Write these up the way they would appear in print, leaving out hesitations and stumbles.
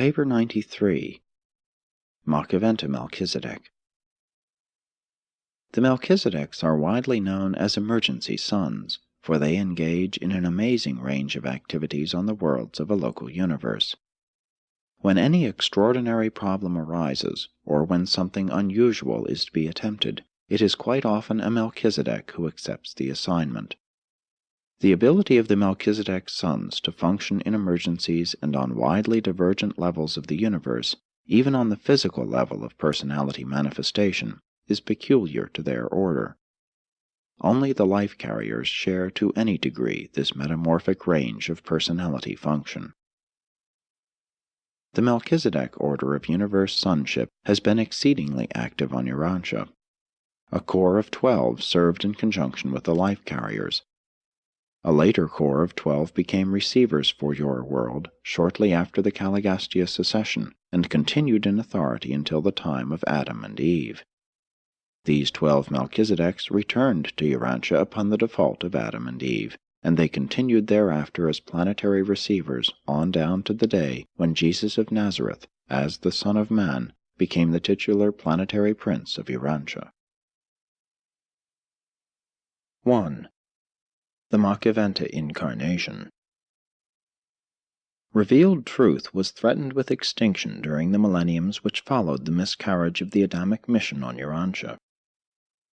Paper 93. MACHIVENTA MELCHIZEDEK. The Melchizedeks are widely known as emergency sons, for they engage in an amazing range of activities on the worlds of a local universe. When any extraordinary problem arises, or when something unusual is to be attempted, it is quite often a Melchizedek who accepts the assignment. The ability of the Melchizedek sons to function in emergencies and on widely divergent levels of the universe, even on the physical level of personality manifestation, is peculiar to their order. Only the life carriers share to any degree this metamorphic range of personality function. The Melchizedek order of universe sonship has been exceedingly active on Urantia. A corps of 12 served in conjunction with the life carriers. A later corps of 12 became receivers for your world shortly after the Caligastia secession, and continued in authority until the time of Adam and Eve. These 12 Melchizedeks returned to Urantia upon the default of Adam and Eve, and they continued thereafter as planetary receivers on down to the day when Jesus of Nazareth, as the Son of Man, became the titular planetary prince of Urantia. 1. The Machiventa Incarnation. Revealed truth was threatened with extinction during the millenniums which followed the miscarriage of the Adamic mission on Urantia.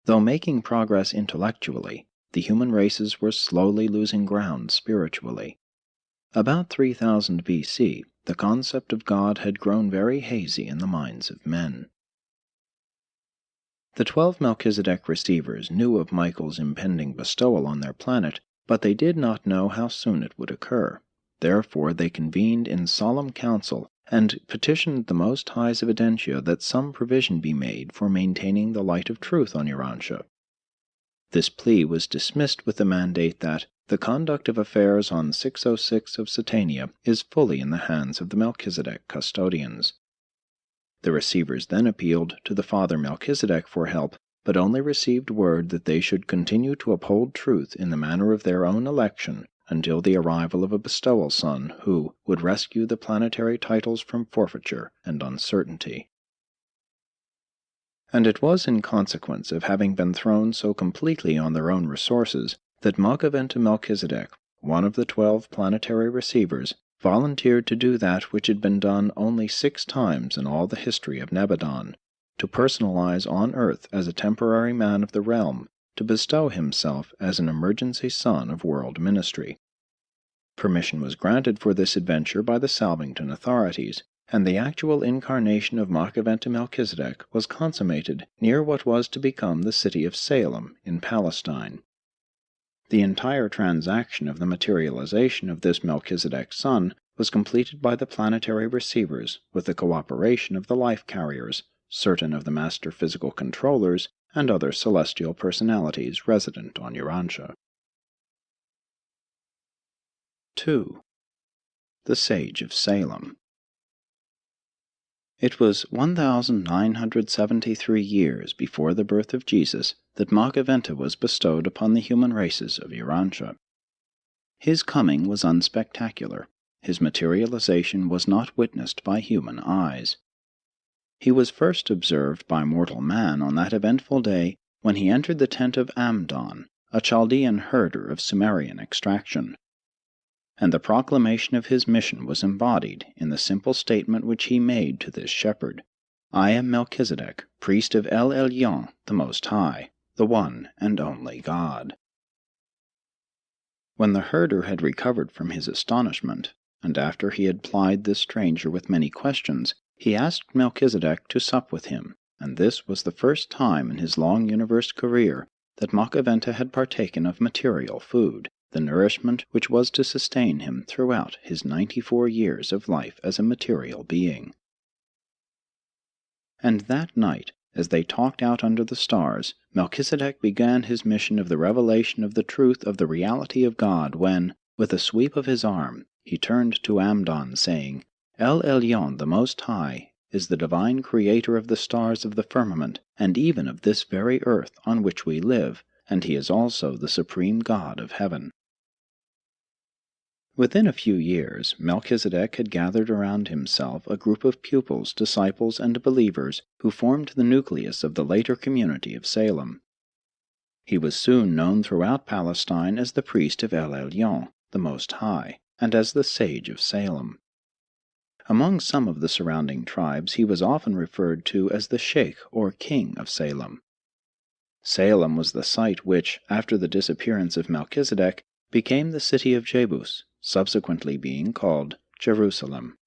Though making progress intellectually, the human races were slowly losing ground spiritually. About 3000 BC, the concept of God had grown very hazy in the minds of men. The 12 Melchizedek receivers knew of Michael's impending bestowal on their planet, but they did not know how soon it would occur. Therefore they convened in solemn council and petitioned the Most High's Evidentia that some provision be made for maintaining the light of truth on Urantia. This plea was dismissed with the mandate that the conduct of affairs on 606 of Satania is fully in the hands of the Melchizedek custodians. The receivers then appealed to the Father Melchizedek for help, but only received word that they should continue to uphold truth in the manner of their own election until the arrival of a bestowal son who would rescue the planetary titles from forfeiture and uncertainty. And it was in consequence of having been thrown so completely on their own resources that Machiventa Melchizedek, one of the 12 planetary receivers, volunteered to do that which had been done only 6 times in all the history of Nebadon, to personalize on Earth as a temporary man of the realm, to bestow himself as an emergency son of world ministry. Permission was granted for this adventure by the Salvington authorities, and the actual incarnation of Machiventa Melchizedek was consummated near what was to become the city of Salem in Palestine. The entire transaction of the materialization of this Melchizedek son was completed by the planetary receivers with the cooperation of the life carriers, certain of the master physical controllers, and other celestial personalities resident on Urantia. 2. The Sage of Salem. It was 1973 years before the birth of Jesus that Machiventa was bestowed upon the human races of Urantia. His coming was unspectacular. His materialization was not witnessed by human eyes. He was first observed by mortal man on that eventful day when he entered the tent of Amdon, a Chaldean herder of Sumerian extraction. And the proclamation of his mission was embodied in the simple statement which he made to this shepherd: "I am Melchizedek, priest of El Elyon, the Most High, the one and only God." When the herder had recovered from his astonishment, and after he had plied this stranger with many questions, he asked Melchizedek to sup with him, and this was the first time in his long universe career that Machiventa had partaken of material food, the nourishment which was to sustain him throughout his 94 years of life as a material being. And that night, as they talked out under the stars, Melchizedek began his mission of the revelation of the truth of the reality of God when, with a sweep of his arm, he turned to Amdon, saying, "El Elyon, the Most High, is the divine creator of the stars of the firmament, and even of this very earth on which we live, and he is also the supreme God of heaven." Within a few years, Melchizedek had gathered around himself a group of pupils, disciples, and believers who formed the nucleus of the later community of Salem. He was soon known throughout Palestine as the priest of El Elyon, the Most High, and as the Sage of Salem. Among some of the surrounding tribes he was often referred to as the Sheikh or King of Salem. Salem was the site which, after the disappearance of Melchizedek, became the city of Jebus, subsequently being called Jerusalem.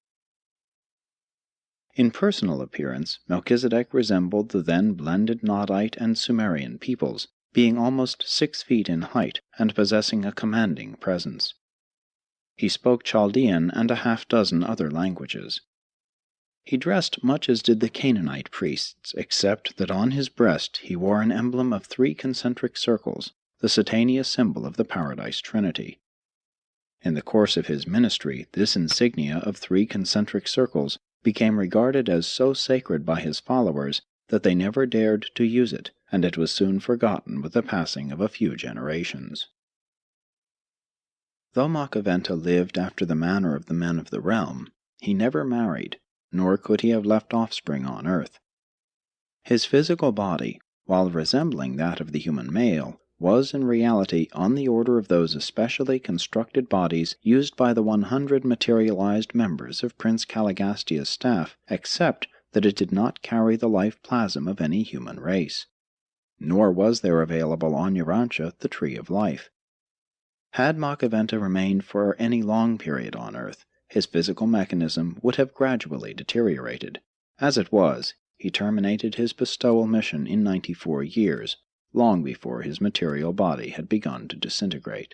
In personal appearance, Melchizedek resembled the then blended Nodite and Sumerian peoples, being almost 6 feet in height and possessing a commanding presence. He spoke Chaldean and a half-dozen other languages. He dressed much as did the Canaanite priests, except that on his breast he wore an emblem of 3 concentric circles, the Satania symbol of the Paradise Trinity. In the course of his ministry, this insignia of 3 concentric circles became regarded as so sacred by his followers that they never dared to use it, and it was soon forgotten with the passing of a few generations. Though MACHIVENTA lived after the manner of the men of the realm, he never married, nor could he have left offspring on earth. His physical body, while resembling that of the human male, was in reality on the order of those especially constructed bodies used by the 100 materialized members of Prince Caligastia's staff, except that it did not carry the life plasm of any human race. Nor was there available on Urantia the Tree of Life. Had MACHIVENTA remained for any long period on Earth, his physical mechanism would have gradually deteriorated. As it was, he terminated his bestowal mission in 94 years, long before his material body had begun to disintegrate.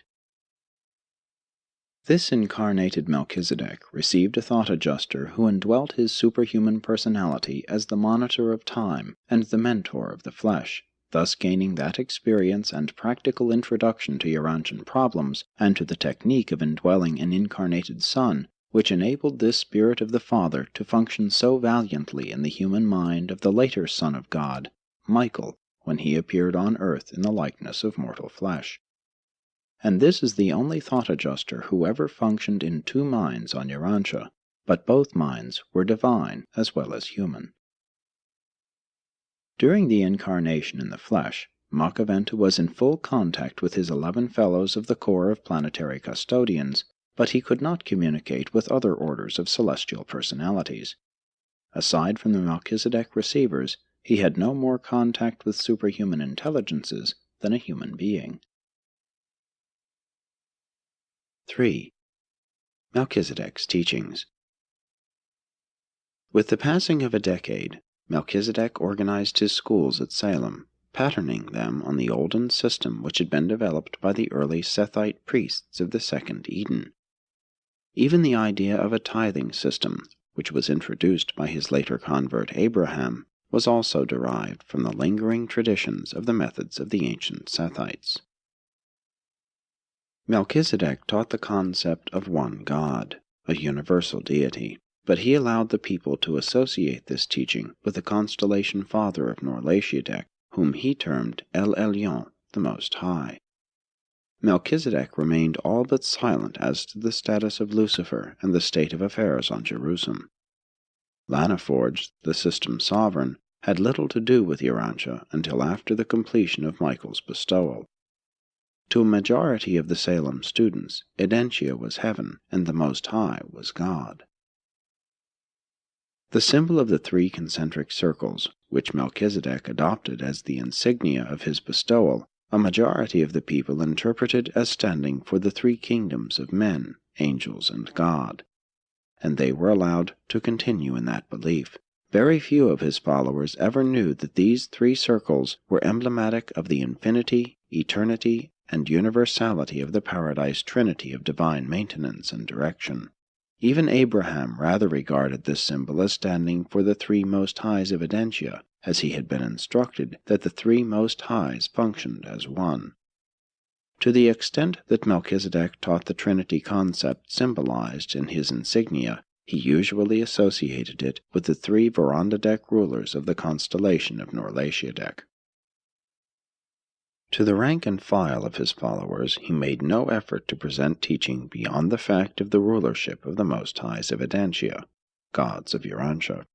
This incarnated Melchizedek received a thought adjuster who indwelt his superhuman personality as the monitor of time and the mentor of the flesh, thus gaining that experience and practical introduction to Urantian problems and to the technique of indwelling an incarnated son, which enabled this spirit of the Father to function so valiantly in the human mind of the later Son of God, Michael, when he appeared on earth in the likeness of mortal flesh. And this is the only thought adjuster who ever functioned in 2 minds on Urantia, but both minds were divine as well as human. During the incarnation in the flesh, MACHIVENTA was in full contact with his 11 fellows of the Corps of Planetary Custodians, but he could not communicate with other orders of celestial personalities. Aside from the Melchizedek receivers, he had no more contact with superhuman intelligences than a human being. 3. Melchizedek's teachings. With the passing of a decade, Melchizedek organized his schools at Salem, patterning them on the olden system which had been developed by the early Sethite priests of the Second Eden. Even the idea of a tithing system, which was introduced by his later convert Abraham, was also derived from the lingering traditions of the methods of the ancient Sethites. Melchizedek taught the concept of one God, a universal deity, but he allowed the people to associate this teaching with the constellation father of Melchizedek, whom he termed El Elyon, the Most High. Melchizedek remained all but silent as to the status of Lucifer and the state of affairs on Jerusalem. Lanaforge, the system's sovereign, had little to do with Urantia until after the completion of Michael's bestowal. To a majority of the Salem students, Edentia was heaven, and the Most High was God. The symbol of the 3 concentric circles, which Melchizedek adopted as the insignia of his bestowal, a majority of the people interpreted as standing for the 3 kingdoms of men, angels, and God, and they were allowed to continue in that belief. Very few of his followers ever knew that these 3 circles were emblematic of the infinity, eternity, and universality of the Paradise Trinity of divine maintenance and direction. Even Abraham rather regarded this symbol as standing for the 3 Most Highs of Edentia, as he had been instructed that the 3 Most Highs functioned as one. To the extent that Melchizedek taught the Trinity concept symbolized in his insignia, he usually associated it with the 3 Verandadek rulers of the constellation of Melchizedek. To the rank and file of his followers he made no effort to present teaching beyond the fact of the rulership of the Most High's Evidentia, gods of Urantia.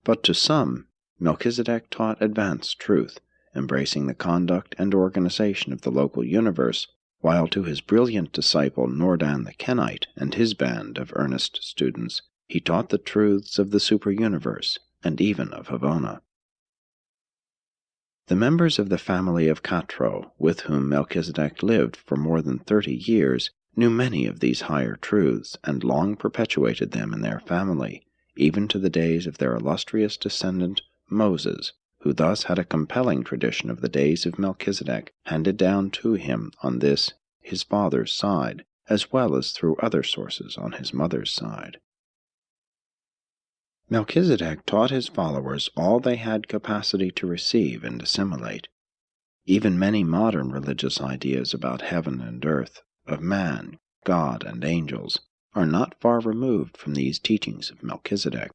But to some, Melchizedek taught advanced truth, embracing the conduct and organization of the local universe, while to his brilliant disciple Nordan the Kenite and his band of earnest students he taught the truths of the superuniverse and even of Havona. The members of the family of Catro, with whom Melchizedek lived for more than 30 years, knew many of these higher truths and long perpetuated them in their family, even to the days of their illustrious descendant Moses, who thus had a compelling tradition of the days of Melchizedek handed down to him on this his father's side, as well as through other sources on his mother's side. Melchizedek taught his followers all they had capacity to receive and assimilate. Even many modern religious ideas about heaven and earth, of man, God, and angels, are not far removed from these teachings of Melchizedek.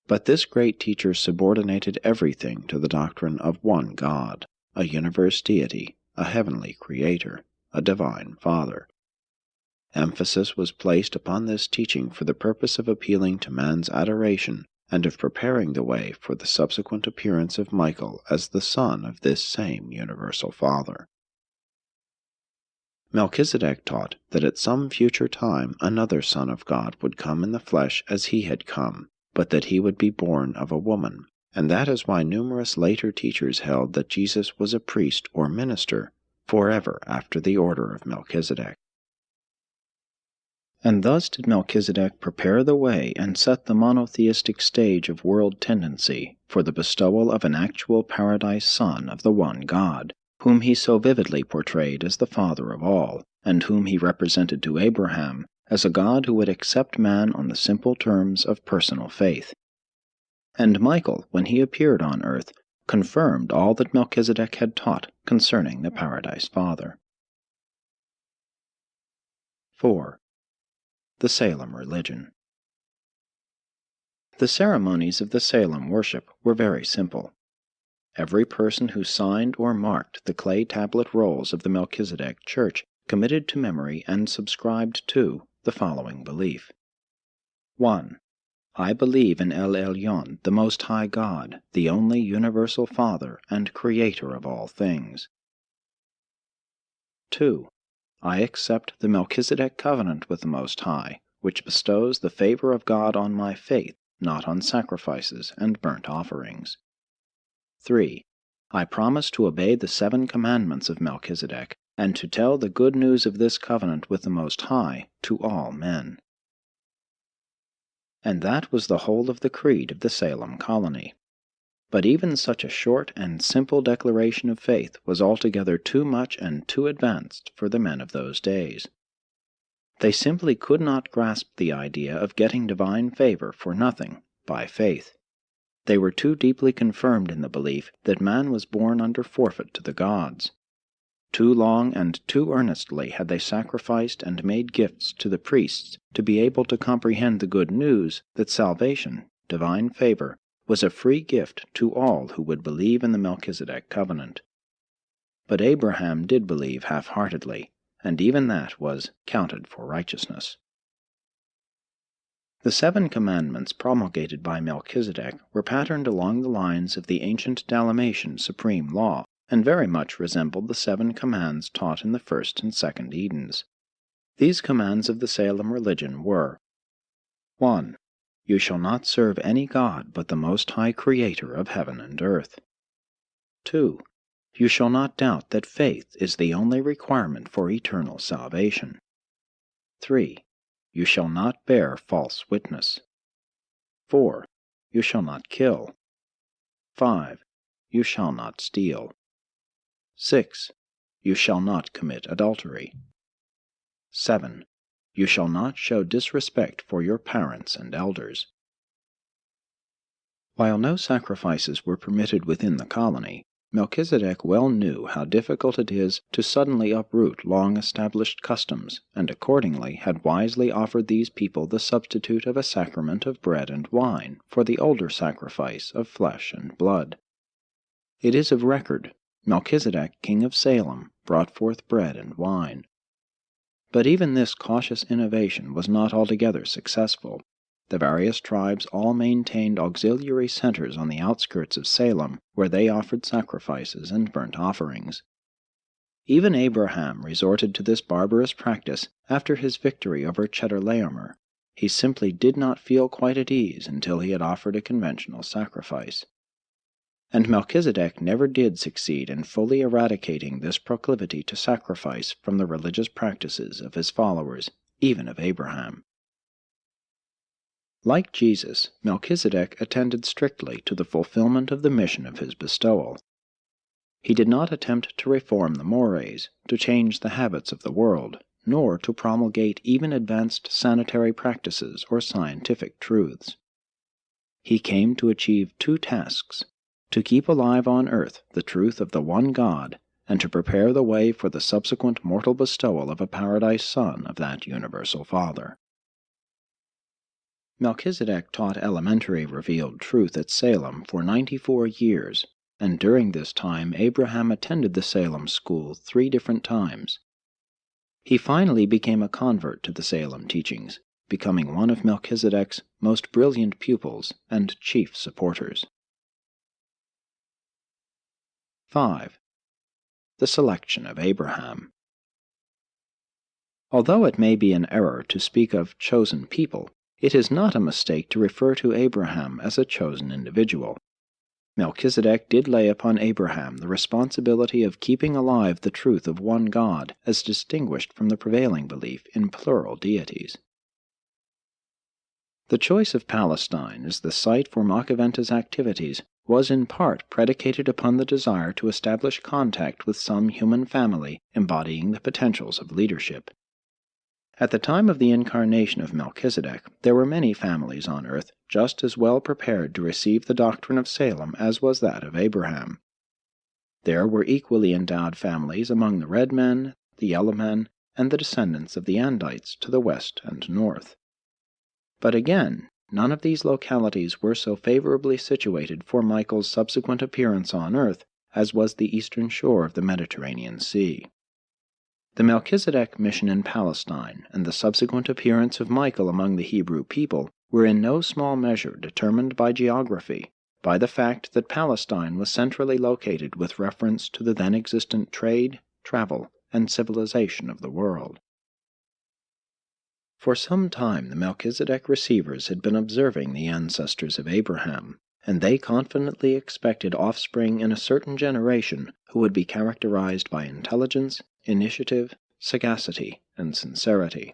But this great teacher subordinated everything to the doctrine of one God, a universe deity, a heavenly creator, a divine Father. Emphasis was placed upon this teaching for the purpose of appealing to man's adoration and of preparing the way for the subsequent appearance of Michael as the son of this same universal Father. Melchizedek taught that at some future time another Son of God would come in the flesh as he had come, but that he would be born of a woman, and that is why numerous later teachers held that Jesus was a priest or minister forever after the order of Melchizedek. And thus did Melchizedek prepare the way and set the monotheistic stage of world tendency for the bestowal of an actual paradise Son of the one God, whom he so vividly portrayed as the Father of all, and whom he represented to Abraham as a God who would accept man on the simple terms of personal faith. And Michael, when he appeared on earth, confirmed all that Melchizedek had taught concerning the Paradise Father. 4. The Salem Religion. The ceremonies of the Salem worship were very simple. Every person who signed or marked the clay tablet rolls of the Melchizedek Church committed to memory and subscribed to the following belief. 1. I believe in El Elyon, the Most High God, the only universal Father and Creator of all things. 2. I accept the Melchizedek covenant with the Most High, which bestows the favor of God on my faith, not on sacrifices and burnt offerings. 3. I promise to obey the 7 commandments of Melchizedek, and to tell the good news of this covenant with the Most High to all men. And that was the whole of the creed of the Salem colony. But even such a short and simple declaration of faith was altogether too much and too advanced for the men of those days. They simply could not grasp the idea of getting divine favor for nothing by faith. They were too deeply confirmed in the belief that man was born under forfeit to the gods. Too long and too earnestly had they sacrificed and made gifts to the priests to be able to comprehend the good news that salvation, divine favor, was a free gift to all who would believe in the Melchizedek covenant. But Abraham did believe half-heartedly, and even that was counted for righteousness. The 7 commandments promulgated by Melchizedek were patterned along the lines of the ancient Dalmatian supreme law, and very much resembled the 7 commands taught in the first and second Edens. These commands of the Salem religion were: 1. You shall not serve any god but the Most High Creator of heaven and earth. 2. You shall not doubt that faith is the only requirement for eternal salvation. 3. You shall not bear false witness. 4. You shall not kill. 5. You shall not steal. 6. You shall not commit adultery. 7. You shall not show disrespect for your parents and elders. While no sacrifices were permitted within the colony, Melchizedek well knew how difficult it is to suddenly uproot long-established customs, and accordingly had wisely offered these people the substitute of a sacrament of bread and wine for the older sacrifice of flesh and blood. It is of record, Melchizedek, king of Salem, brought forth bread and wine. But even this cautious innovation was not altogether successful. The various tribes all maintained auxiliary centers on the outskirts of Salem, where they offered sacrifices and burnt offerings. Even Abraham resorted to this barbarous practice after his victory over Chedorlaomer. He simply did not feel quite at ease until he had offered a conventional sacrifice. And Melchizedek never did succeed in fully eradicating this proclivity to sacrifice from the religious practices of his followers, even of Abraham. Like Jesus, Melchizedek attended strictly to the fulfillment of the mission of his bestowal. He did not attempt to reform the mores, to change the habits of the world, nor to promulgate even advanced sanitary practices or scientific truths. He came to achieve two tasks: to keep alive on earth the truth of the one God, and to prepare the way for the subsequent mortal bestowal of a paradise son of that universal Father. Melchizedek taught elementary revealed truth at Salem for 94 years, and during this time Abraham attended the Salem school 3 different times. He finally became a convert to the Salem teachings, becoming one of Melchizedek's most brilliant pupils and chief supporters. 5. The selection of Abraham. Although it may be an error to speak of chosen people, it is not a mistake to refer to Abraham as a chosen individual. Melchizedek did lay upon Abraham the responsibility of keeping alive the truth of one God as distinguished from the prevailing belief in plural deities. The choice of Palestine as the site for MACHIVENTA's activities was in part predicated upon the desire to establish contact with some human family embodying the potentials of leadership. At the time of the incarnation of Melchizedek, there were many families on earth just as well prepared to receive the doctrine of Salem as was that of Abraham. There were equally endowed families among the red men, the yellow men, and the descendants of the Andites to the west and north. But again, none of these localities were so favorably situated for Michael's subsequent appearance on earth as was the eastern shore of the Mediterranean Sea. The Melchizedek mission in Palestine and the subsequent appearance of Michael among the Hebrew people were in no small measure determined by geography, by the fact that Palestine was centrally located with reference to the then existent trade, travel, and civilization of the world. For some time the Melchizedek receivers had been observing the ancestors of Abraham, and they confidently expected offspring in a certain generation who would be characterized by intelligence, initiative, sagacity, and sincerity.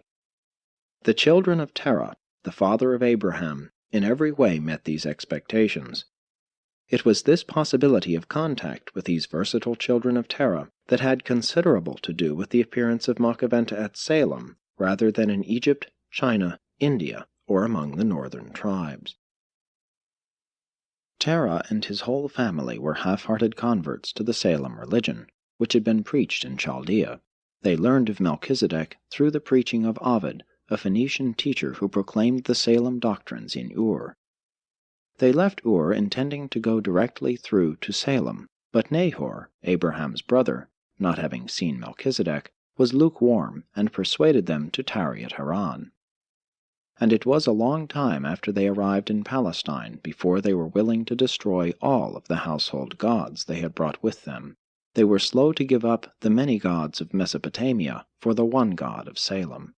The children of Terah, the father of Abraham, in every way met these expectations. It was this possibility of contact with these versatile children of Terah that had considerable to do with the appearance of Machiventa at Salem, rather than in Egypt, China, India, or among the northern tribes. Terah and his whole family were half-hearted converts to the Salem religion, which had been preached in Chaldea. They learned of Melchizedek through the preaching of Ovid, a Phoenician teacher who proclaimed the Salem doctrines in Ur. They left Ur intending to go directly through to Salem, but Nahor, Abraham's brother, not having seen Melchizedek, was lukewarm and persuaded them to tarry at Haran. And it was a long time after they arrived in Palestine before they were willing to destroy all of the household gods they had brought with them. They were slow to give up the many gods of Mesopotamia for the one God of Salem.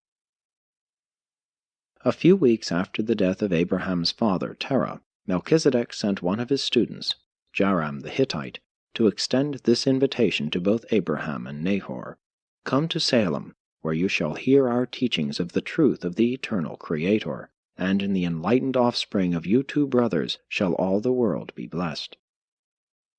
A few weeks after the death of Abraham's father, Terah, Melchizedek sent one of his students, Jaram the Hittite, to extend this invitation to both Abraham and Nahor: "Come to Salem, where you shall hear our teachings of the truth of the eternal Creator, and in the enlightened offspring of you 2 brothers shall all the world be blessed."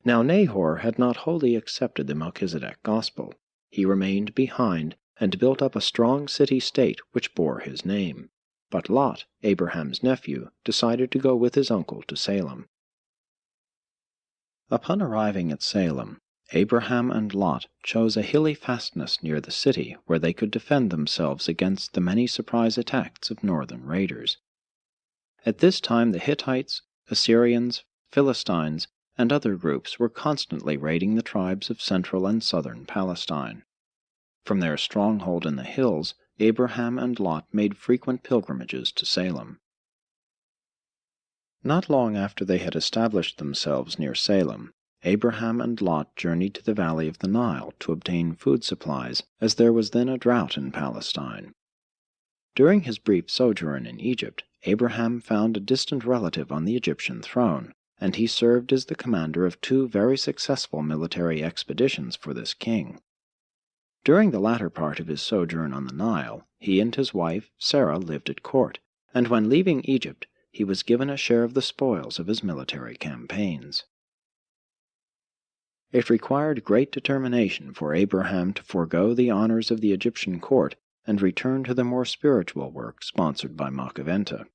Now Nahor had not wholly accepted the Melchizedek gospel. He remained behind and built up a strong city-state which bore his name. But Lot, Abraham's nephew, decided to go with his uncle to Salem. Upon arriving at Salem, Abraham and Lot chose a hilly fastness near the city where they could defend themselves against the many surprise attacks of northern raiders. At this time the Hittites, Assyrians, Philistines, and other groups were constantly raiding the tribes of central and southern Palestine. From their stronghold in the hills, Abraham and Lot made frequent pilgrimages to Salem. Not long after they had established themselves near Salem, Abraham and Lot journeyed to the valley of the Nile to obtain food supplies, as there was then a drought in Palestine. During his brief sojourn in Egypt, Abraham found a distant relative on the Egyptian throne, and he served as the commander of 2 very successful military expeditions for this king. During the latter part of his sojourn on the Nile, he and his wife, Sarah, lived at court, and when leaving Egypt, he was given a share of the spoils of his military campaigns. It required great determination for Abraham to forego the honors of the Egyptian court and return to the more spiritual work sponsored by MACHIVENTA.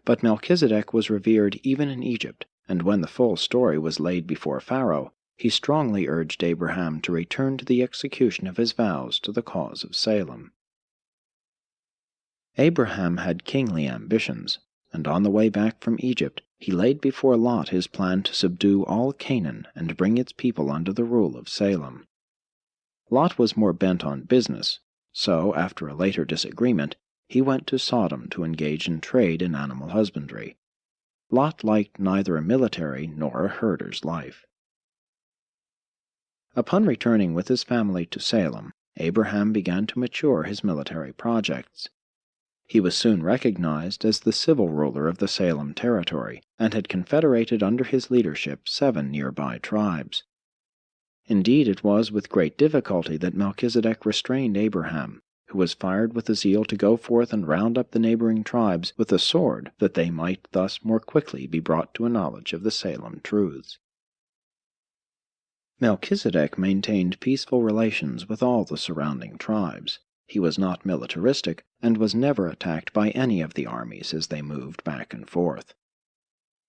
But Melchizedek was revered even in Egypt, and when the full story was laid before Pharaoh, he strongly urged Abraham to return to the execution of his vows to the cause of Salem. Abraham had kingly ambitions, and on the way back from Egypt, he laid before Lot his plan to subdue all Canaan and bring its people under the rule of Salem. Lot was more bent on business, so, after a later disagreement, he went to Sodom to engage in trade in animal husbandry. Lot liked neither a military nor a herder's life. Upon returning with his family to Salem, Abraham began to mature his military projects. He was soon recognized as the civil ruler of the Salem territory, and had confederated under his leadership 7 nearby tribes. Indeed, it was with great difficulty that Melchizedek restrained Abraham, who was fired with a zeal to go forth and round up the neighboring tribes with a sword, that they might thus more quickly be brought to a knowledge of the Salem truths. Melchizedek maintained peaceful relations with all the surrounding tribes. He was not militaristic, and was never attacked by any of the armies as they moved back and forth.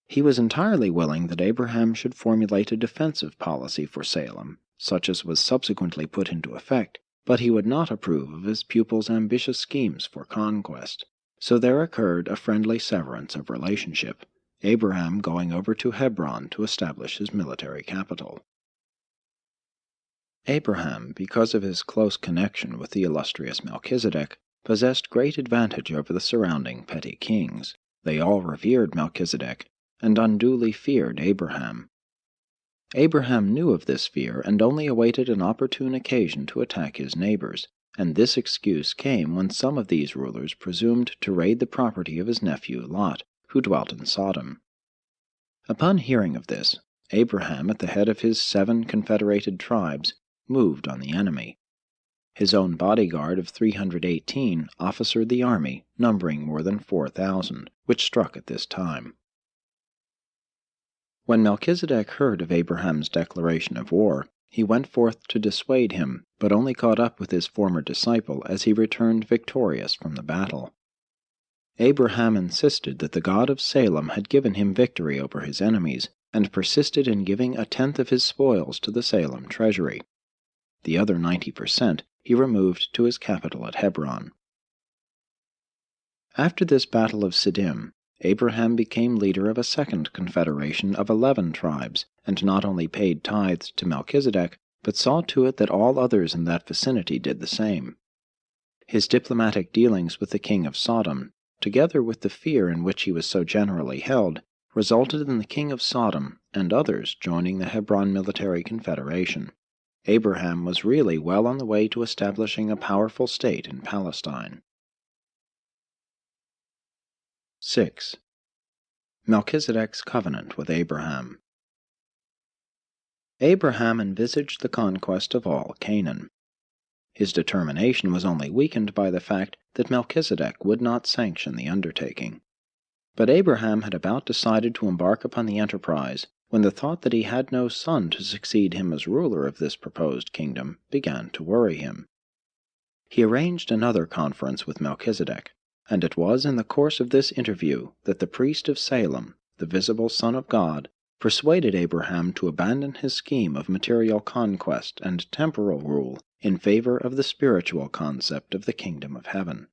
He was entirely willing that Abraham should formulate a defensive policy for Salem, such as was subsequently put into effect, but he would not approve of his pupil's ambitious schemes for conquest. So there occurred a friendly severance of relationship, Abraham going over to Hebron to establish his military capital. Abraham, because of his close connection with the illustrious Melchizedek, possessed great advantage over the surrounding petty kings. They all revered Melchizedek, and unduly feared Abraham. Abraham knew of this fear and only awaited an opportune occasion to attack his neighbors, and this excuse came when some of these rulers presumed to raid the property of his nephew Lot, who dwelt in Sodom. Upon hearing of this, Abraham, at the head of his 7 confederated tribes, moved on the enemy. His own bodyguard of 318 officered the army, numbering more than 4,000, which struck at this time. When Melchizedek heard of Abraham's declaration of war, he went forth to dissuade him, but only caught up with his former disciple as he returned victorious from the battle. Abraham insisted that the God of Salem had given him victory over his enemies, and persisted in giving 1/10 of his spoils to the Salem treasury. The other 90% he removed to his capital at Hebron. After this battle of Siddim, Abraham became leader of a second confederation of 11 tribes, and not only paid tithes to Melchizedek, but saw to it that all others in that vicinity did the same. His diplomatic dealings with the king of Sodom, together with the fear in which he was so generally held, resulted in the king of Sodom and others joining the Hebron military confederation. Abraham was really well on the way to establishing a powerful state in Palestine. 6. Melchizedek's covenant with Abraham. Abraham envisaged the conquest of all Canaan. His determination was only weakened by the fact that Melchizedek would not sanction the undertaking. But Abraham had about decided to embark upon the enterprise when the thought that he had no son to succeed him as ruler of this proposed kingdom began to worry him. He arranged another conference with Melchizedek, and it was in the course of this interview that the priest of Salem, the visible Son of God, persuaded Abraham to abandon his scheme of material conquest and temporal rule in favor of the spiritual concept of the kingdom of heaven.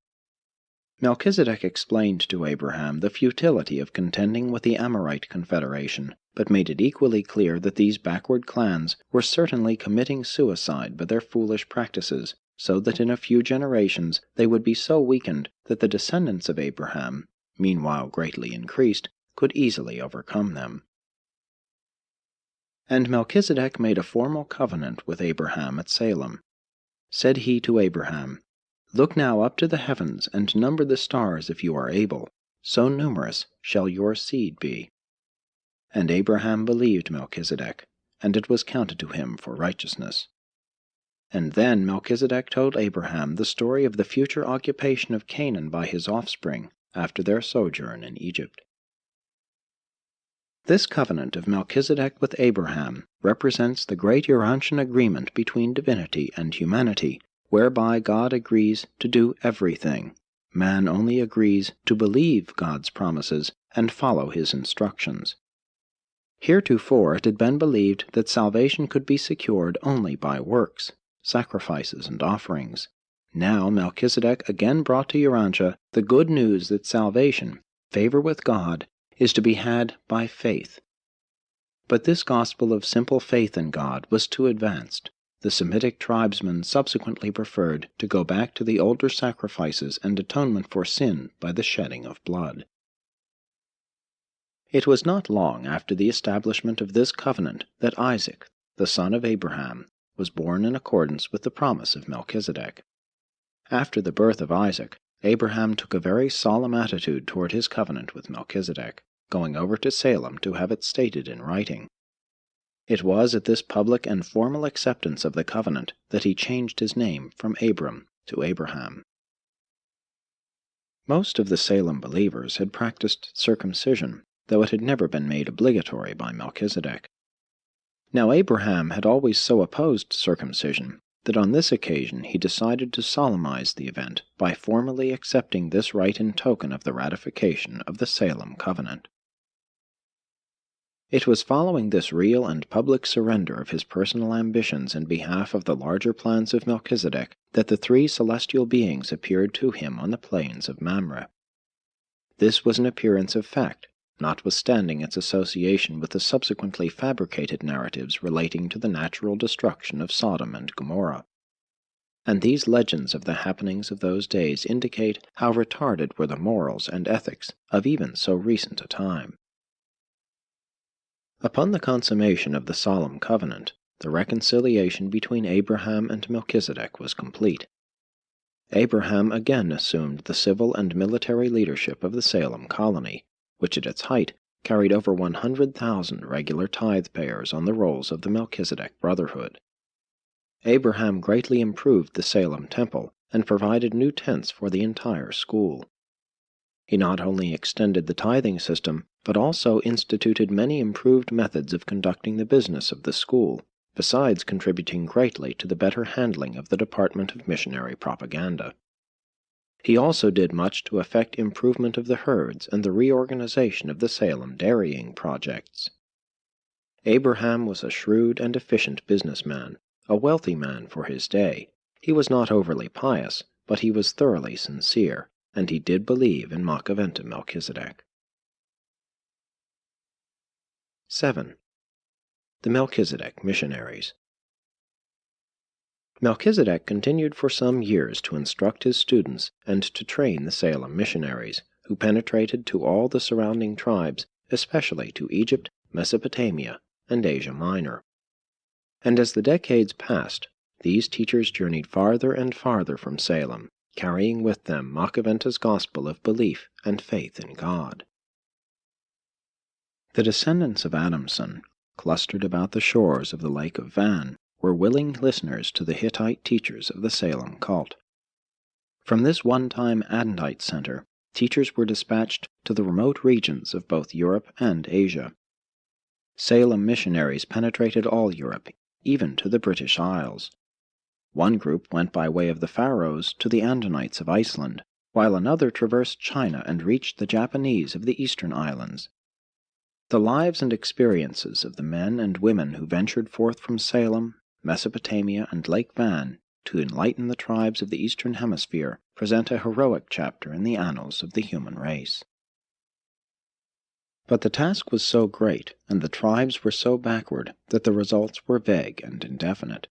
Melchizedek explained to Abraham the futility of contending with the Amorite confederation, but made it equally clear that these backward clans were certainly committing suicide by their foolish practices, so that in a few generations they would be so weakened that the descendants of Abraham, meanwhile greatly increased, could easily overcome them. And Melchizedek made a formal covenant with Abraham at Salem. Said he to Abraham, "Look now up to the heavens, and number the stars if you are able, so numerous shall your seed be." And Abraham believed Melchizedek, and it was counted to him for righteousness. And then Melchizedek told Abraham the story of the future occupation of Canaan by his offspring after their sojourn in Egypt. This covenant of Melchizedek with Abraham represents the great Urantian agreement between divinity and humanity, whereby God agrees to do everything. Man only agrees to believe God's promises and follow his instructions. Heretofore it had been believed that salvation could be secured only by works, sacrifices, and offerings. Now Melchizedek again brought to Urantia the good news that salvation, favor with God, is to be had by faith. But this gospel of simple faith in God was too advanced. The Semitic tribesmen subsequently preferred to go back to the older sacrifices and atonement for sin by the shedding of blood. It was not long after the establishment of this covenant that Isaac, the son of Abraham, was born in accordance with the promise of Melchizedek. After the birth of Isaac, Abraham took a very solemn attitude toward his covenant with Melchizedek, going over to Salem to have it stated in writing. It was at this public and formal acceptance of the covenant that he changed his name from Abram to Abraham. Most of the Salem believers had practiced circumcision, though it had never been made obligatory by Melchizedek. Now Abraham had always so opposed circumcision that on this occasion he decided to solemnize the event by formally accepting this rite in token of the ratification of the Salem covenant. It was following this real and public surrender of his personal ambitions in behalf of the larger plans of Melchizedek that the three celestial beings appeared to him on the plains of Mamre. This was an appearance of fact, notwithstanding its association with the subsequently fabricated narratives relating to the natural destruction of Sodom and Gomorrah. And these legends of the happenings of those days indicate how retarded were the morals and ethics of even so recent a time. Upon the consummation of the solemn covenant, the reconciliation between Abraham and Melchizedek was complete. Abraham again assumed the civil and military leadership of the Salem colony, which at its height carried over 100,000 regular tithe-payers on the rolls of the Melchizedek Brotherhood. Abraham greatly improved the Salem temple and provided new tents for the entire school. He not only extended the tithing system, but also instituted many improved methods of conducting the business of the school, besides contributing greatly to the better handling of the Department of Missionary Propaganda. He also did much to effect improvement of the herds and the reorganization of the Salem dairying projects. Abraham was a shrewd and efficient businessman, a wealthy man for his day. He was not overly pious, but he was thoroughly sincere, and he did believe in MACHIVENTA Melchizedek. 7. The Melchizedek Missionaries. Melchizedek continued for some years to instruct his students and to train the Salem missionaries, who penetrated to all the surrounding tribes, especially to Egypt, Mesopotamia, and Asia Minor. And as the decades passed, these teachers journeyed farther and farther from Salem, carrying with them Machiventa's gospel of belief and faith in God. The descendants of Adamson, clustered about the shores of the Lake of Van, were willing listeners to the Hittite teachers of the Salem cult. From this one-time Adonite center, teachers were dispatched to the remote regions of both Europe and Asia. Salem missionaries penetrated all Europe, even to the British Isles. One group went by way of the Faroes to the Andonites of Iceland, while another traversed China and reached the Japanese of the Eastern Islands. The lives and experiences of the men and women who ventured forth from Salem, Mesopotamia, and Lake Van to enlighten the tribes of the Eastern Hemisphere present a heroic chapter in the annals of the human race. But the task was so great, and the tribes were so backward, that the results were vague and indefinite.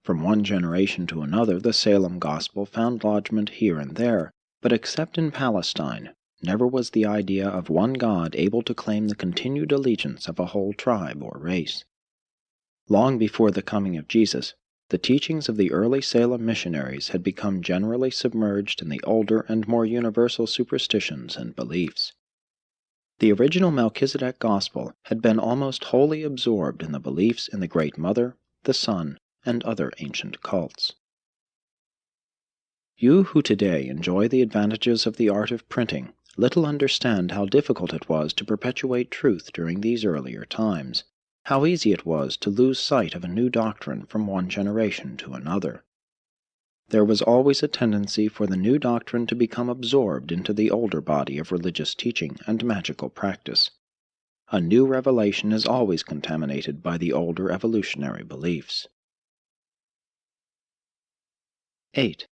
From one generation to another the Salem gospel found lodgment here and there, but except in Palestine, never was the idea of one God able to claim the continued allegiance of a whole tribe or race. Long before the coming of Jesus, the teachings of the early Salem missionaries had become generally submerged in the older and more universal superstitions and beliefs. The original Melchizedek gospel had been almost wholly absorbed in the beliefs in the Great Mother, the Sun, and other ancient cults. You who today enjoy the advantages of the art of printing little understand how difficult it was to perpetuate truth during these earlier times, how easy it was to lose sight of a new doctrine from one generation to another. There was always a tendency for the new doctrine to become absorbed into the older body of religious teaching and magical practice. A new revelation is always contaminated by the older evolutionary beliefs. 8.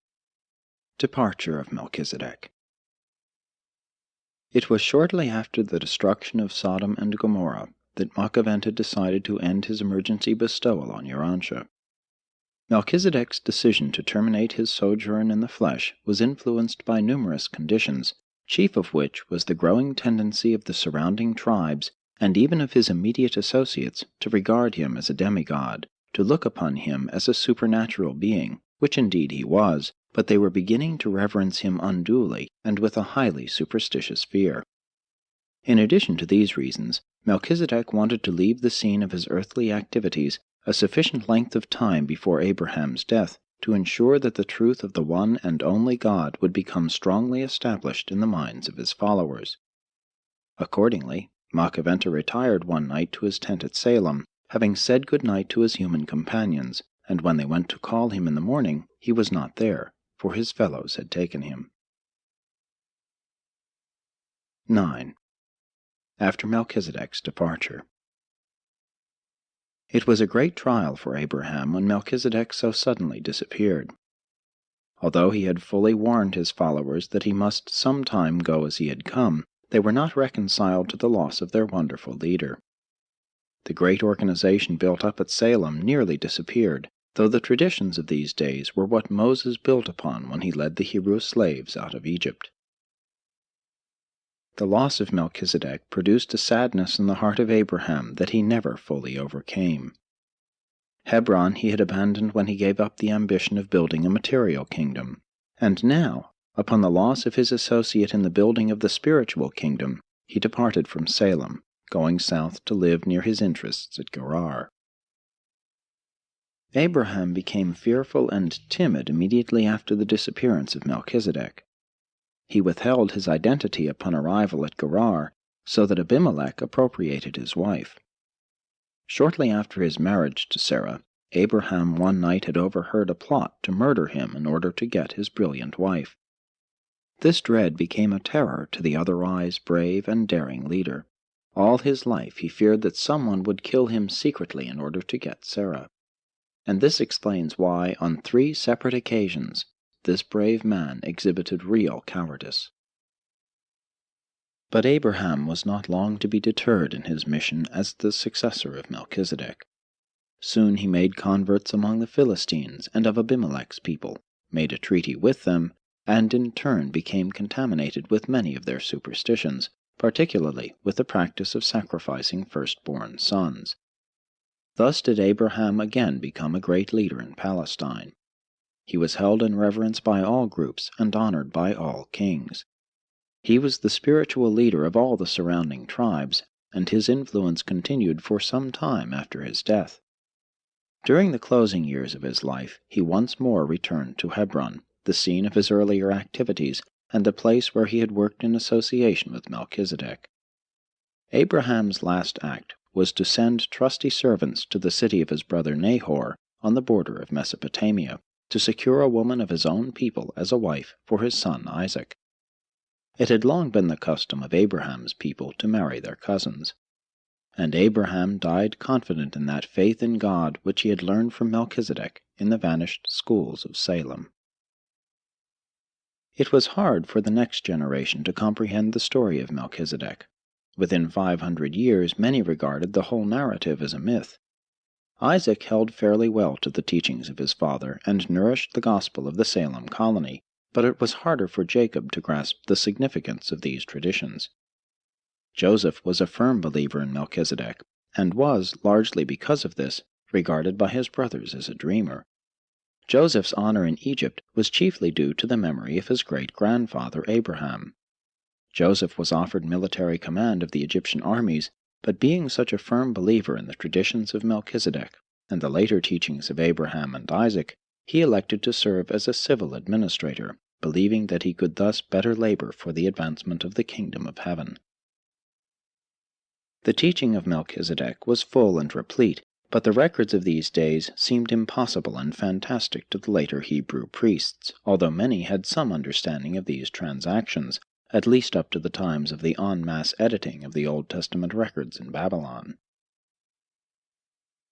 Departure of Melchizedek. It was shortly after the destruction of Sodom and Gomorrah that MACHIVENTA decided to end his emergency bestowal on Urantia. Melchizedek's decision to terminate his sojourn in the flesh was influenced by numerous conditions, chief of which was the growing tendency of the surrounding tribes, and even of his immediate associates, to regard him as a demigod, to look upon him as a supernatural being, which indeed he was, but they were beginning to reverence him unduly and with a highly superstitious fear. In addition to these reasons, Melchizedek wanted to leave the scene of his earthly activities a sufficient length of time before Abraham's death to ensure that the truth of the one and only God would become strongly established in the minds of his followers. Accordingly, MACHIVENTA retired one night to his tent at Salem, having said good night to his human companions, and when they went to call him in the morning, he was not there, for his fellows had taken him. 9. After Melchizedek's departure. It was a great trial for Abraham when Melchizedek so suddenly disappeared. Although he had fully warned his followers that he must some time go as he had come, they were not reconciled to the loss of their wonderful leader. The great organization built up at Salem nearly disappeared, though the traditions of these days were what Moses built upon when he led the Hebrew slaves out of Egypt. The loss of Melchizedek produced a sadness in the heart of Abraham that he never fully overcame. Hebron he had abandoned when he gave up the ambition of building a material kingdom, and now, upon the loss of his associate in the building of the spiritual kingdom, he departed from Salem, going south to live near his interests at Gerar. Abraham became fearful and timid immediately after the disappearance of Melchizedek. He withheld his identity upon arrival at Gerar, so that Abimelech appropriated his wife. Shortly after his marriage to Sarah, Abraham one night had overheard a plot to murder him in order to get his brilliant wife. This dread became a terror to the otherwise brave and daring leader. All his life he feared that someone would kill him secretly in order to get Sarah. And this explains why, on 3 separate occasions, this brave man exhibited real cowardice. But Abraham was not long to be deterred in his mission as the successor of Melchizedek. Soon he made converts among the Philistines and of Abimelech's people, made a treaty with them, and in turn became contaminated with many of their superstitions, particularly with the practice of sacrificing firstborn sons. Thus did Abraham again become a great leader in Palestine. He was held in reverence by all groups and honored by all kings. He was the spiritual leader of all the surrounding tribes, and his influence continued for some time after his death. During the closing years of his life, he once more returned to Hebron, the scene of his earlier activities, and the place where he had worked in association with Melchizedek. Abraham's last act was to send trusty servants to the city of his brother Nahor on the border of Mesopotamia, to secure a woman of his own people as a wife for his son Isaac. It had long been the custom of Abraham's people to marry their cousins, and Abraham died confident in that faith in God which he had learned from Melchizedek in the vanished schools of Salem. It was hard for the next generation to comprehend the story of Melchizedek. Within 500 years, many regarded the whole narrative as a myth. Isaac held fairly well to the teachings of his father and nourished the gospel of the Salem colony, but it was harder for Jacob to grasp the significance of these traditions. Joseph was a firm believer in Melchizedek, and was, largely because of this, regarded by his brothers as a dreamer. Joseph's honor in Egypt was chiefly due to the memory of his great-grandfather Abraham. Joseph was offered military command of the Egyptian armies, but being such a firm believer in the traditions of Melchizedek and the later teachings of Abraham and Isaac, he elected to serve as a civil administrator, believing that he could thus better labor for the advancement of the kingdom of heaven. The teaching of Melchizedek was full and replete, but the records of these days seemed impossible and fantastic to the later Hebrew priests, although many had some understanding of these transactions, at least up to the times of the en masse editing of the Old Testament records in Babylon.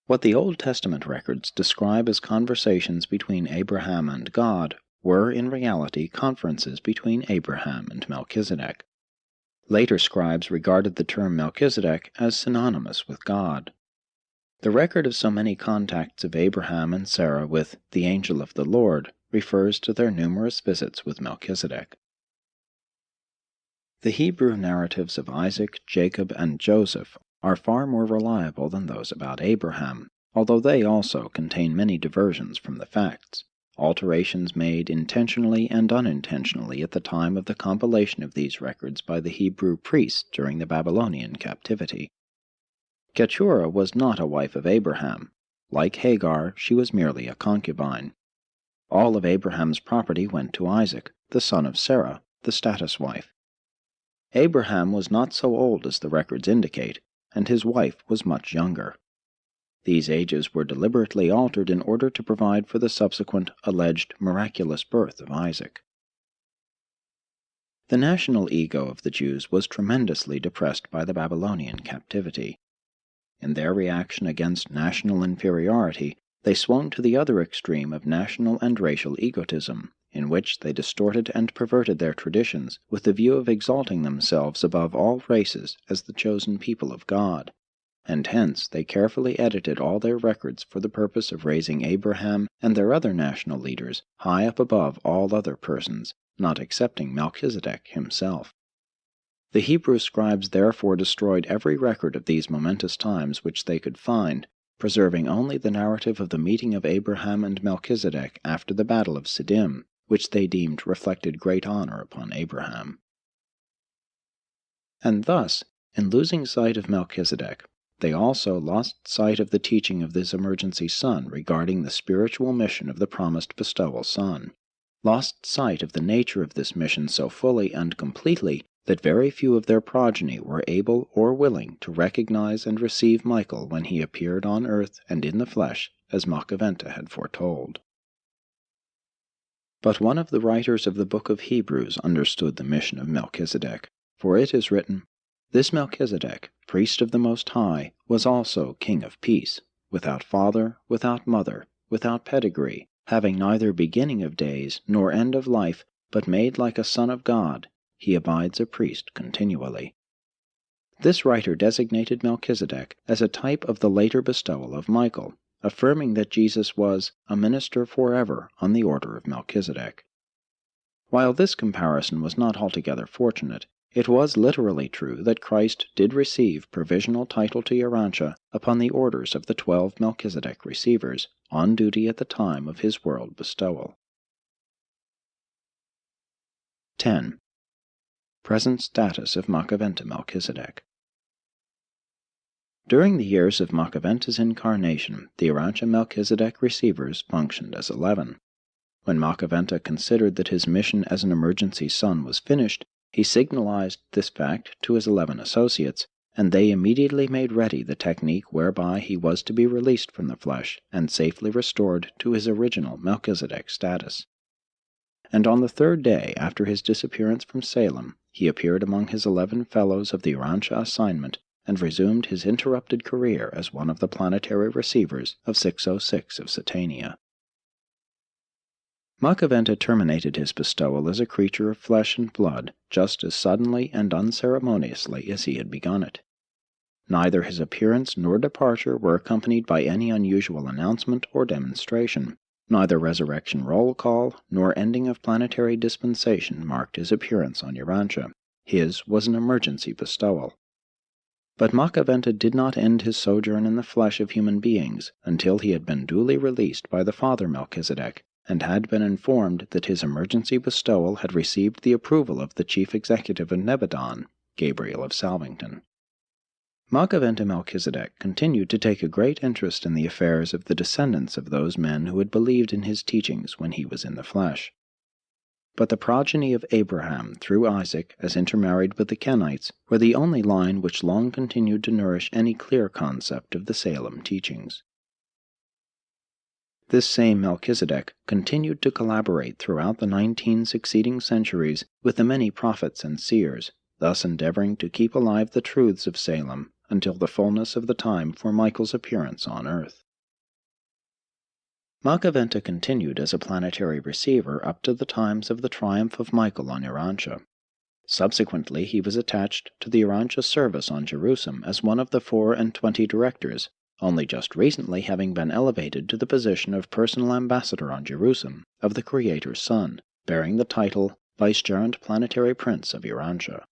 What the Old Testament records describe as conversations between Abraham and God were in reality conferences between Abraham and Melchizedek. Later scribes regarded the term Melchizedek as synonymous with God. The record of so many contacts of Abraham and Sarah with the angel of the Lord refers to their numerous visits with Melchizedek. The Hebrew narratives of Isaac, Jacob, and Joseph are far more reliable than those about Abraham, although they also contain many diversions from the facts, alterations made intentionally and unintentionally at the time of the compilation of these records by the Hebrew priests during the Babylonian captivity. Keturah was not a wife of Abraham. Like Hagar, she was merely a concubine. All of Abraham's property went to Isaac, the son of Sarah, the status wife. Abraham was not so old as the records indicate, and his wife was much younger. These ages were deliberately altered in order to provide for the subsequent alleged miraculous birth of Isaac. The national ego of the Jews was tremendously depressed by the Babylonian captivity. In their reaction against national inferiority, they swung to the other extreme of national and racial egotism, in which they distorted and perverted their traditions with the view of exalting themselves above all races as the chosen people of God, and hence they carefully edited all their records for the purpose of raising Abraham and their other national leaders high up above all other persons, not excepting Melchizedek himself. The Hebrew scribes therefore destroyed every record of these momentous times which they could find, preserving only the narrative of the meeting of Abraham and Melchizedek after the battle of Siddim, which they deemed reflected great honor upon Abraham. And thus, in losing sight of Melchizedek, they also lost sight of the teaching of this emergency son regarding the spiritual mission of the promised bestowal son, lost sight of the nature of this mission so fully and completely that very few of their progeny were able or willing to recognize and receive Michael when he appeared on earth and in the flesh, as MACHIVENTA had foretold. But one of the writers of the book of Hebrews understood the mission of Melchizedek, for it is written, "This Melchizedek, priest of the Most High, was also king of peace, without father, without mother, without pedigree, having neither beginning of days nor end of life, but made like a son of God, he abides a priest continually." This writer designated Melchizedek as a type of the later bestowal of Michael, affirming that Jesus was a minister forever on the order of Melchizedek. While this comparison was not altogether fortunate, it was literally true that Christ did receive provisional title to Urantia upon the orders of the 12 Melchizedek receivers, on duty at the time of his world bestowal. 10. Present status of MACHIVENTA Melchizedek. During the years of MACHIVENTA's incarnation, the Urantia Melchizedek receivers functioned as 11. When MACHIVENTA considered that his mission as an emergency son was finished, he signalized this fact to his 11 associates, and they immediately made ready the technique whereby he was to be released from the flesh and safely restored to his original Melchizedek status. And on the 3rd day after his disappearance from Salem, he appeared among his 11 fellows of the Urantia assignment and resumed his interrupted career as one of the planetary receivers of 606 of Satania. MACHIVENTA terminated his bestowal as a creature of flesh and blood just as suddenly and unceremoniously as he had begun it. Neither his appearance nor departure were accompanied by any unusual announcement or demonstration. Neither resurrection roll call nor ending of planetary dispensation marked his appearance on Urantia. His was an emergency bestowal. But MACHIVENTA did not end his sojourn in the flesh of human beings until he had been duly released by the Father Melchizedek, and had been informed that his emergency bestowal had received the approval of the chief executive of Nebadon, Gabriel of Salvington. MACHIVENTA Melchizedek continued to take a great interest in the affairs of the descendants of those men who had believed in his teachings when he was in the flesh. But the progeny of Abraham through Isaac, as intermarried with the Kenites, were the only line which long continued to nourish any clear concept of the Salem teachings. This same Melchizedek continued to collaborate throughout the 19 succeeding centuries with the many prophets and seers, thus endeavoring to keep alive the truths of Salem until the fullness of the time for Michael's appearance on earth. MACHIVENTA continued as a planetary receiver up to the times of the triumph of Michael on Urantia. Subsequently he was attached to the Urantia service on Jerusalem as one of the 24 directors, only just recently having been elevated to the position of personal ambassador on Jerusalem of the Creator's Son, bearing the title Vicegerent Planetary Prince of Urantia.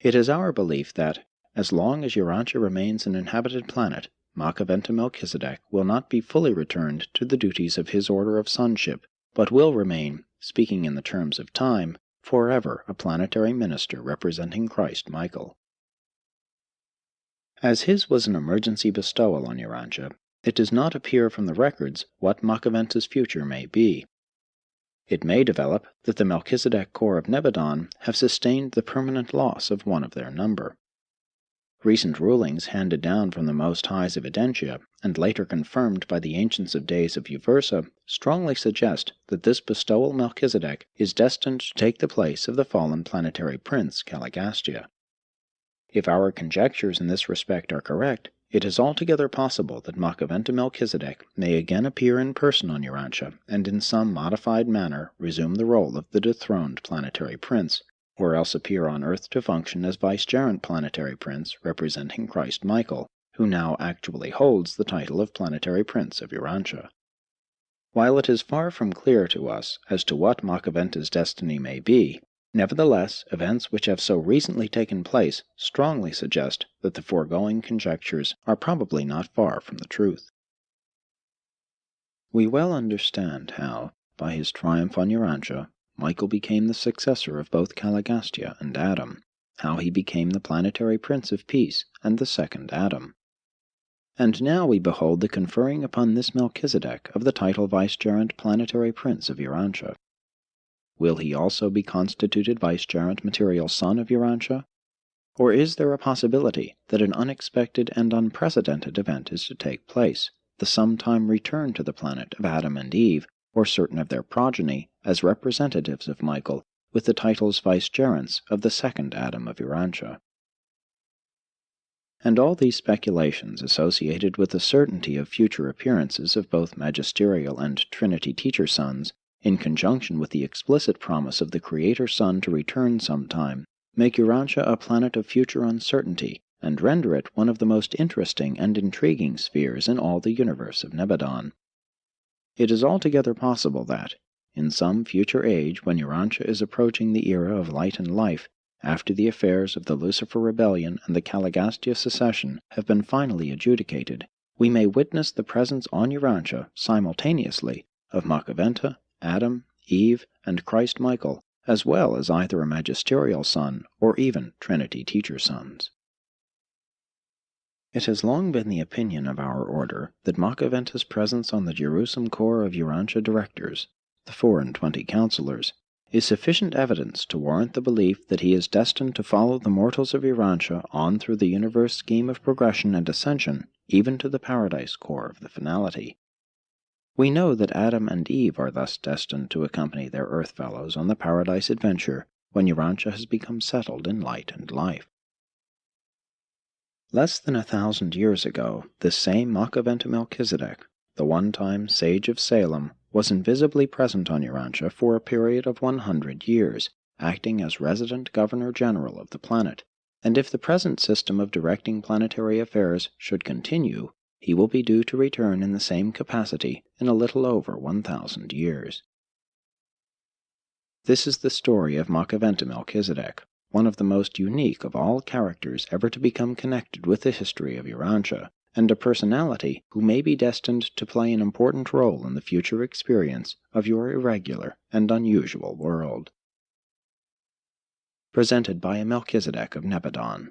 It is our belief that, as long as Urantia remains an inhabited planet, MACHIVENTA Melchizedek will not be fully returned to the duties of his order of sonship, but will remain, speaking in the terms of time, forever a planetary minister representing Christ Michael. As his was an emergency bestowal on Urantia, it does not appear from the records what MACHIVENTA's future may be. It may develop that the Melchizedek Corps of Nebadon have sustained the permanent loss of one of their number. Recent rulings handed down from the Most High's Evidentia, and later confirmed by the Ancients of Days of Uversa, strongly suggest that this bestowal Melchizedek is destined to take the place of the fallen planetary prince Caligastia. If our conjectures in this respect are correct, it is altogether possible that MACHIVENTA Melchizedek may again appear in person on Urantia, and in some modified manner resume the role of the dethroned planetary prince, or else appear on Earth to function as vicegerent planetary prince representing Christ Michael, who now actually holds the title of planetary prince of Urantia. While it is far from clear to us as to what MACHIVENTA's destiny may be, nevertheless, events which have so recently taken place strongly suggest that the foregoing conjectures are probably not far from the truth. We well understand how, by his triumph on Urantia, Michael became the successor of both Caligastia and Adam, how he became the planetary prince of peace and the second Adam. And now we behold the conferring upon this Melchizedek of the title Vicegerent Planetary Prince of Urantia. Will he also be constituted Vicegerent Material Son of Urantia? Or is there a possibility that an unexpected and unprecedented event is to take place, the sometime return to the planet of Adam and Eve, or certain of their progeny, as representatives of Michael, with the titles Vicegerents of the second Adam of Urantia? And all these speculations associated with the certainty of future appearances of both magisterial and Trinity teacher sons, in conjunction with the explicit promise of the Creator Son to return sometime, make Urantia a planet of future uncertainty, and render it one of the most interesting and intriguing spheres in all the universe of Nebadon. It is altogether possible that, in some future age when Urantia is approaching the era of light and life, after the affairs of the Lucifer Rebellion and the Caligastia secession have been finally adjudicated, we may witness the presence on Urantia simultaneously of MACHIVENTA, Adam, Eve, and Christ Michael, as well as either a magisterial son or even Trinity teacher sons. It has long been the opinion of our order that MACHIVENTA's presence on the Jerusalem Corps of Urantia directors, the 24 counselors, is sufficient evidence to warrant the belief that he is destined to follow the mortals of Urantia on through the universe scheme of progression and ascension, even to the Paradise Corps of the finality. We know that Adam and Eve are thus destined to accompany their earth fellows on the Paradise adventure when Urantia has become settled in light and life. Less than 1,000 years ago, this same MACHIVENTA Melchizedek, the one-time sage of Salem, was invisibly present on Urantia for a period of 100 years, acting as resident governor-general of the planet, and if the present system of directing planetary affairs should continue, he will be due to return in the same capacity in a little over 1,000 years. This is the story of MACHIVENTA MELCHIZEDEK, one of the most unique of all characters ever to become connected with the history of Urantia, and a personality who may be destined to play an important role in the future experience of your irregular and unusual world. Presented by a Melchizedek of Nebadon.